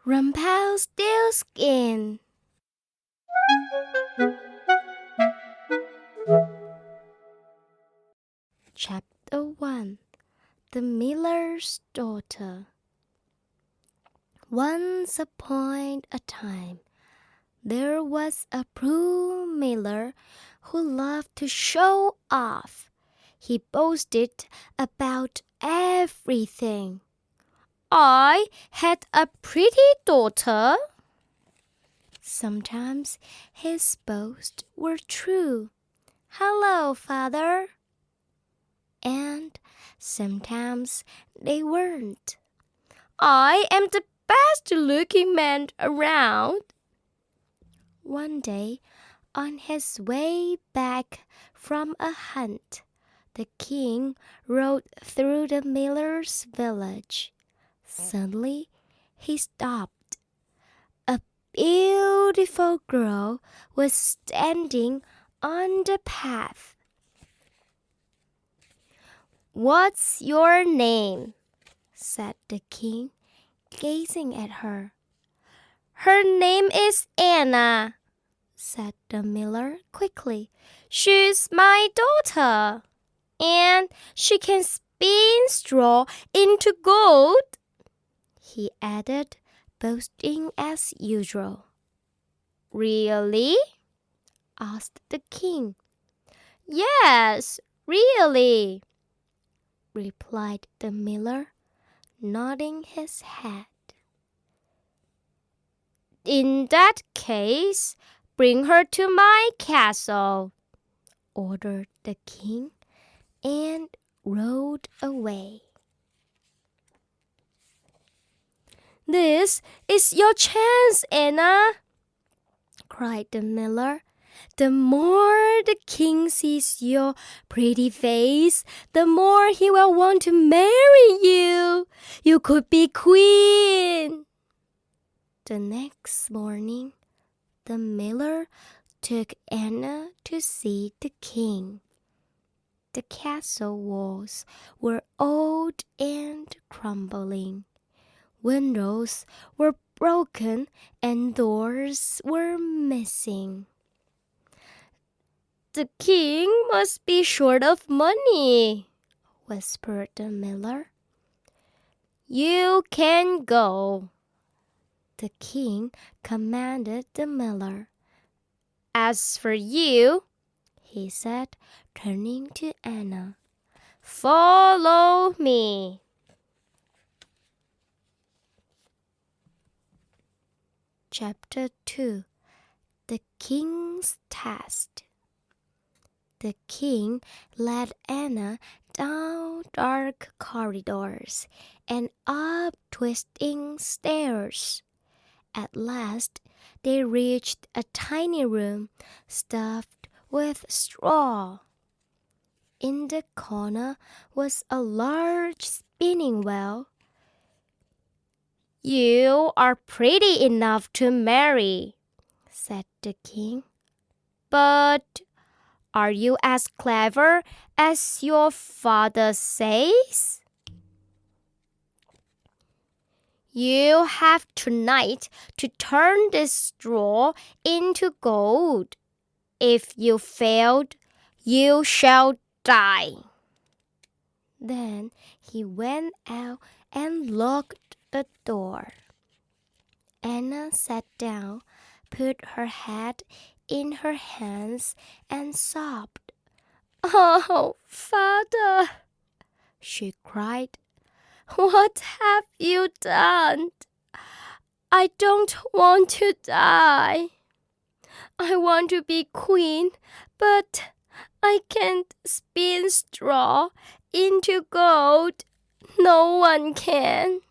Rumpelstiltskin. Chapter 1. The Miller's Daughter. Once upon a time, there was a poor miller who loved to show off. He boasted about everything. I had a pretty daughter. Sometimes his boasts were true. Hello, father. And sometimes they weren't. I am the best-looking man around. One day, on his way back from a hunt, the king rode through the miller's village. Suddenly, he stopped. A beautiful girl was standing on the path. "What's your name?" said the king, gazing at her. "Her name is Anna," said the miller quickly. "She's my daughter, and she can spin straw into gold," he added, boasting as usual. "Really?" asked the king. "Yes, really," replied the miller, nodding his head. "In that case, bring her to my castle," ordered the king, and rode away. "This is your chance, Anna," cried the miller. "The more the king sees your pretty face, the more he will want to marry you. You could be queen." The next morning, the miller took Anna to see the king. The castle walls were old and crumbling. Windows were broken and doors were missing. "The king must be short of money," whispered the miller. "You can go," the king commanded the miller. "As for you," he said, turning to Anna, "follow me." Chapter 2. The King's Test. The king led Anna down dark corridors and up twisting stairs. At last, they reached a tiny room stuffed with straw. In the corner was a large spinning wheel. "You are pretty enough to marry," said the king. "But are you as clever as your father says? You have tonight to turn this straw into gold. If you failed, you shall die." Then he went out and locked the door. Anna sat down, put her head in her hands, and sobbed. "Oh, father," she cried, "what have you done? I don't want to die. I want to be queen, but I can't spin straw into gold. No one can."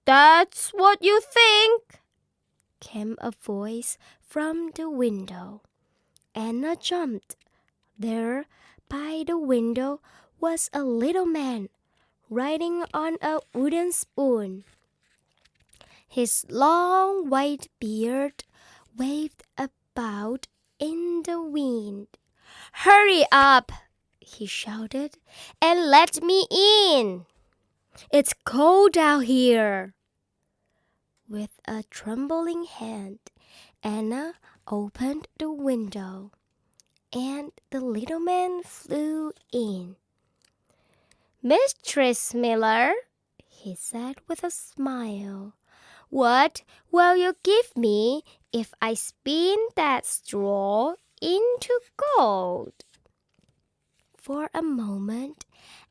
"That's what you think," came a voice from the window. Anna jumped. There, by the window, was a little man riding on a wooden spoon. His long white beard waved about in the wind. "Hurry up," he shouted, "and let me in. It's cold out here." With a trembling hand, Anna opened the window, and the little man flew in. "Mistress Miller," he said with a smile, "what will you give me if I spin that straw into gold?" For a moment,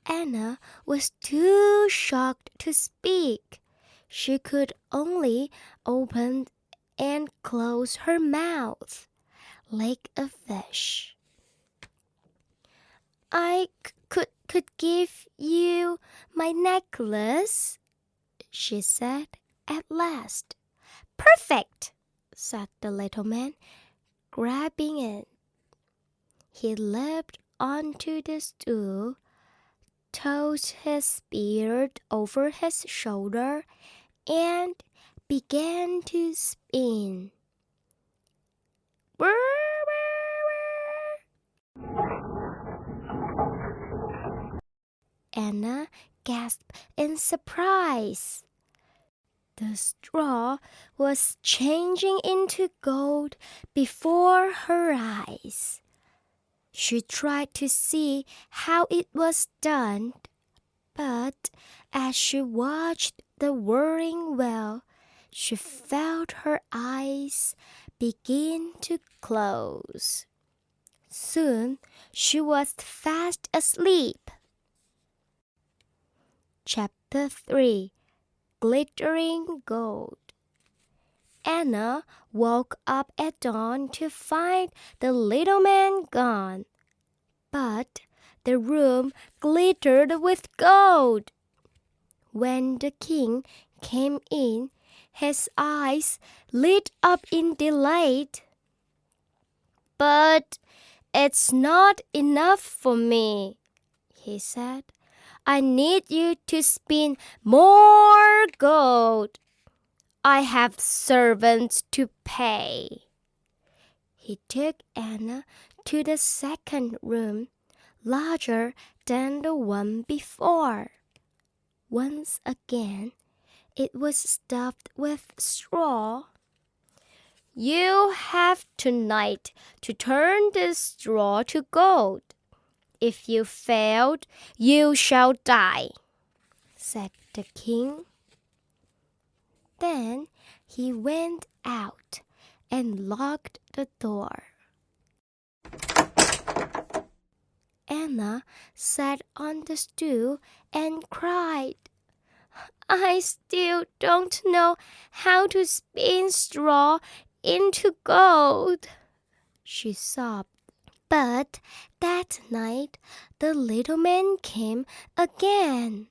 Anna was too shocked to speak. She could only open and close her mouth like a fish. "I could give you my necklace," she said at last. "Perfect," said the little man, grabbing it. He leaped onto the stool, tossed his beard over his shoulder, and began to spin. Anna gasped in surprise. The straw was changing into gold before her eyes. She tried to see how it was done, but as she watched the whirring wheel, she felt her eyes begin to close. Soon she was fast asleep. Chapter 3. Glittering Gold. Anna woke up at dawn to find the little man gone, but the room glittered with gold. When the king came in, his eyes lit up in delight. "But it's not enough for me," he said. "I need you to spin more gold. I have servants to pay." He took Anna to the second room, larger than the one before. Once again, it was stuffed with straw. "You have tonight to turn this straw to gold. If you fail, you shall die," said the king. Then he went out and locked the door. Anna sat on the stool and cried. "I still don't know how to spin straw into gold," she sobbed. But that night the little man came again.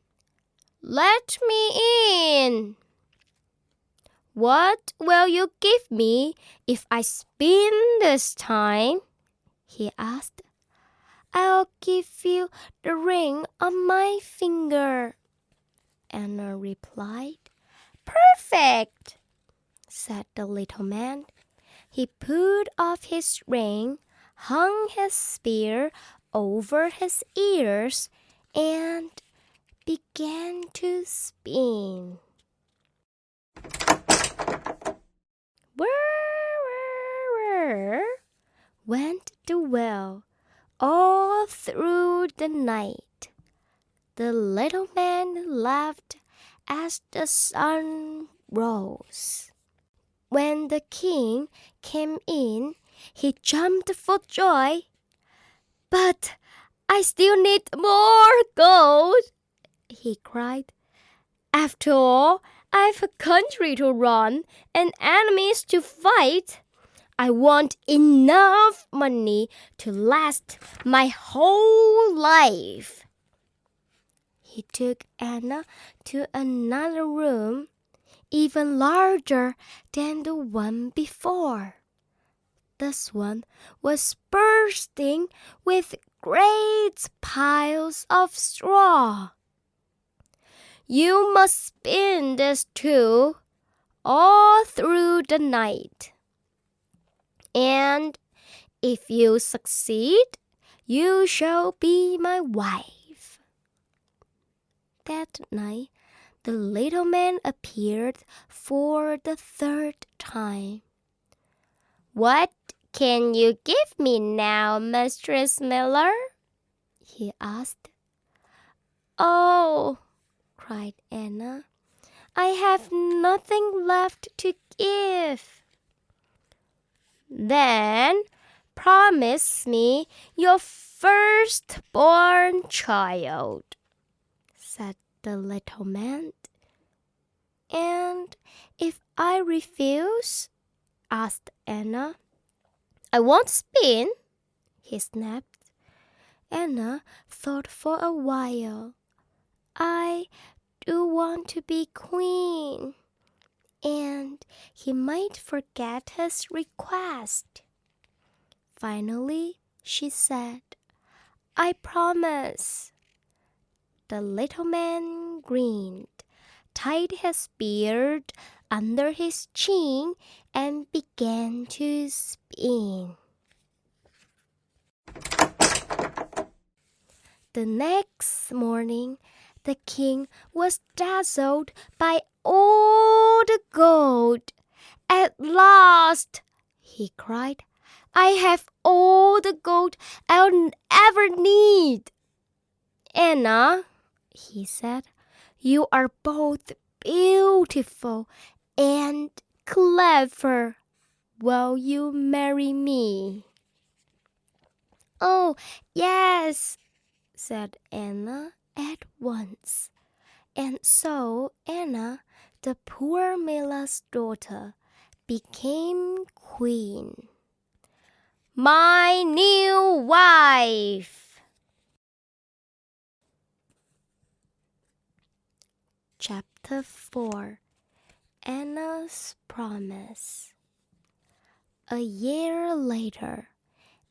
"Let me in." "What will you give me if I spin this time?" he asked. "I'll give you the ring on my finger," Anna replied. "Perfect," said the little man. He put off his ring, hung his spear over his ears, and began to spin. Whir, whir, whir, went the wheel all through the night. The little man laughed as the sun rose. When the king came in, he jumped for joy. "But I still need more gold," he cried. "After all, I've a country to run and enemies to fight. I want enough money to last my whole life." He took Anna to another room, even larger than the one before. This one was bursting with great piles of straw. "You must spin this too, all through the night. And if you succeed, you shall be my wife." That night, The little man appeared for the third time. "What can you give me now, Mistress Miller?" he asked. "Oh," cried Anna, "I have nothing left to give." "Then promise me your firstborn child," said the little man. "And if I refuse?" asked Anna. "I won't spin," he snapped. Anna thought for a while. "I do want to be queen," and he might forget his request. Finally, she said, "I promise." The little man grinned, tied his beard under his chin, and began to spin. The next morning, the king was dazzled by all the gold. "At last," he cried, "I have all the gold I'll ever need." "Anna," he said, "you are both beautiful and clever. Will you marry me?" "Oh, yes," said Anna at once. And so Anna, the poor miller's daughter, became queen. My new wife. Chapter 4. Anna's Promise. A year later,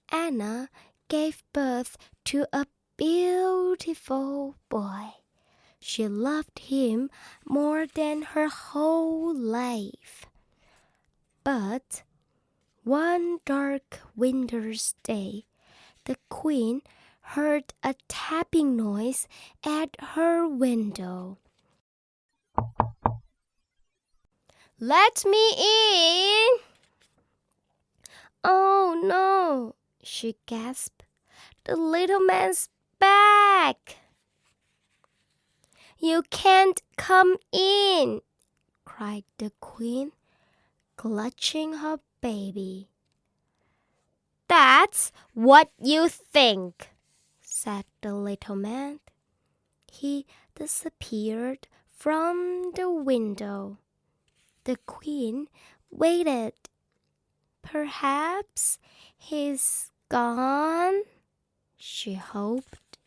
Anna gave birth to a beautiful boy. She loved him more than her whole life. But one dark winter's day, the queen heard a tapping noise at her window. "Let me in!" "Oh no," she gasped. "The little man's back." "You can't come in," cried the queen, clutching her baby. "That's what you think," said the little man. He disappeared from the window. The queen waited. Perhaps he's gone, she hoped.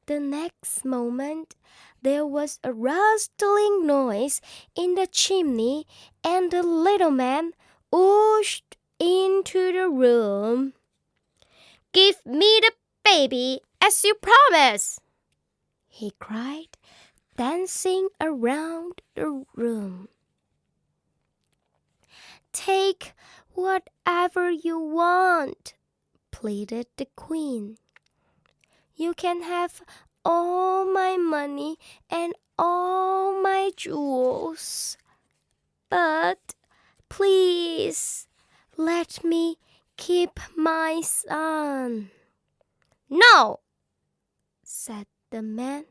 The next moment, there was a rustling noise in the chimney, and the little man oozed into the room. "Give me the baby as you promised," he cried, dancing around the room. "Take whatever you want," pleaded the queen. "You can have all my money and all my jewels. But please let me keep my son." "No," said the man.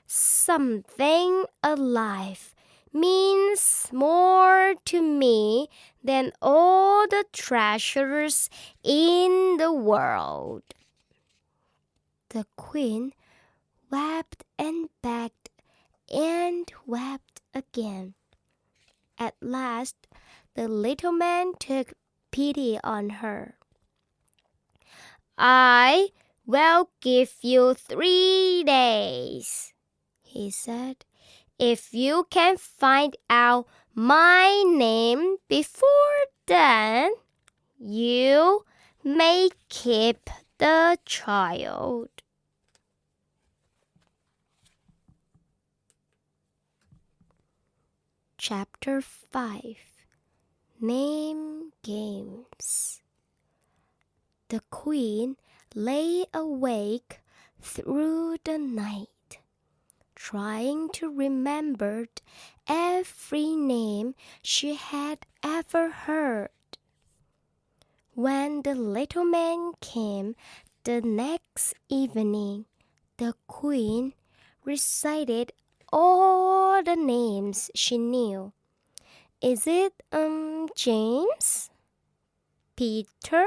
"Something alive means more to me than all the treasures in the world." The queen wept and begged and wept again. At last, the little man took pity on her. "I will give you 3 days," he said. "If you can find out my name before then, you may keep the child." Chapter 5. Name Games. The queen lay awake through the night, trying to remember every name she had ever heard. When the little man came the next evening, the queen recited all the names she knew. Is it James? Peter?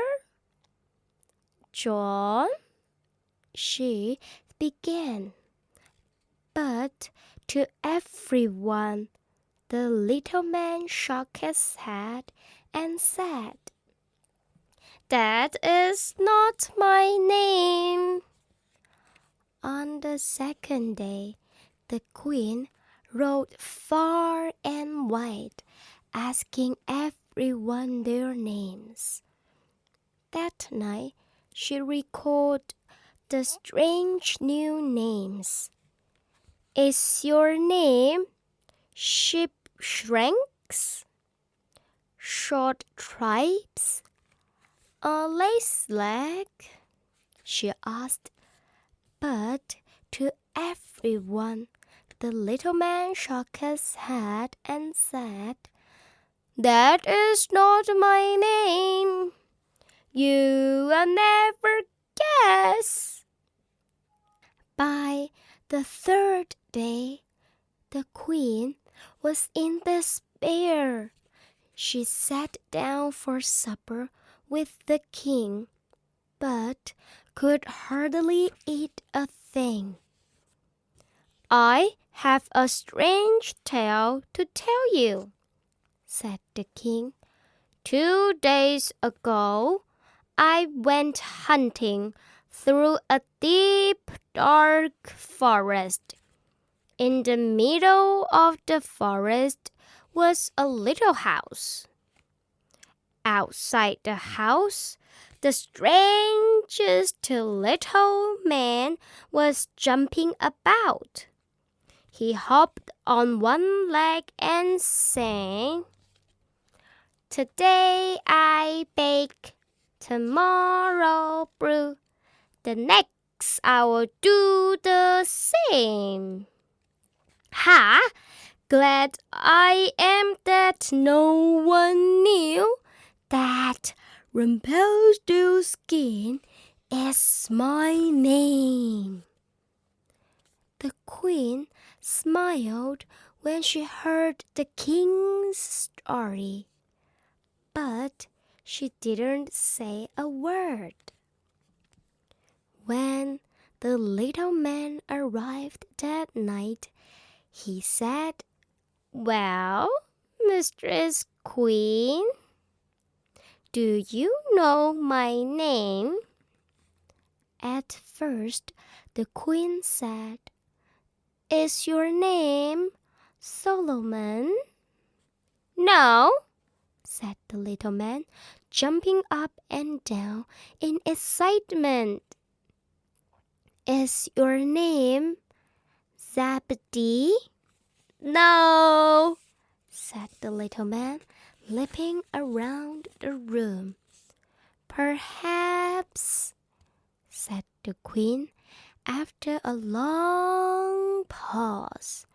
John? She began. But to everyone, the little man shook his head and said, "That is not my name." On the second day, the queen rode far and wide, asking everyone their names. That night, she recalled the strange new names. Is your name Sheepshanks, Short Tribes, a lace leg? She asked. But to everyone, the little man shook his head and said, "That is not my name. You will never guess." By the third day, the queen was in despair. She sat down for supper with the king, but could hardly eat a thing. "I have a strange tale to tell you," said the king. 2 days ago, I went hunting through a deep, dark forest. In the middle of the forest was a little house. Outside the house, the strangest little man was jumping about. He hopped on one leg and sang, "Today I bake, tomorrow brew, the next I will do the same." Ha! Glad I am that no one knew that Rumpelstiltskin is my name. The queen smiled when she heard the king's story, but she didn't say a word. When the little man arrived that night, he said, "Well, Mistress Queen, do you know my name?" At first, the queen said, "Is your name Solomon?" "No," said the little man, jumping up and down in excitement. "Is your name Zebedee?" "No," said the little man, leaping around the room. "Perhaps," said the queen, after a long pause,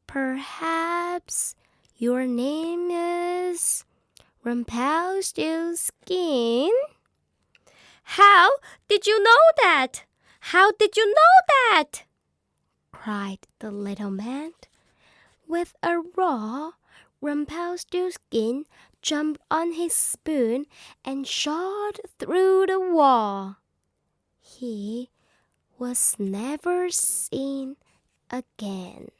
"perhaps your name is Rumpelstiltskin?" "How did you know that? How did you know that?" cried the little man. With a roar, Rumpelstiltskin jumped on his spoon and shot through the wall. He was never seen again.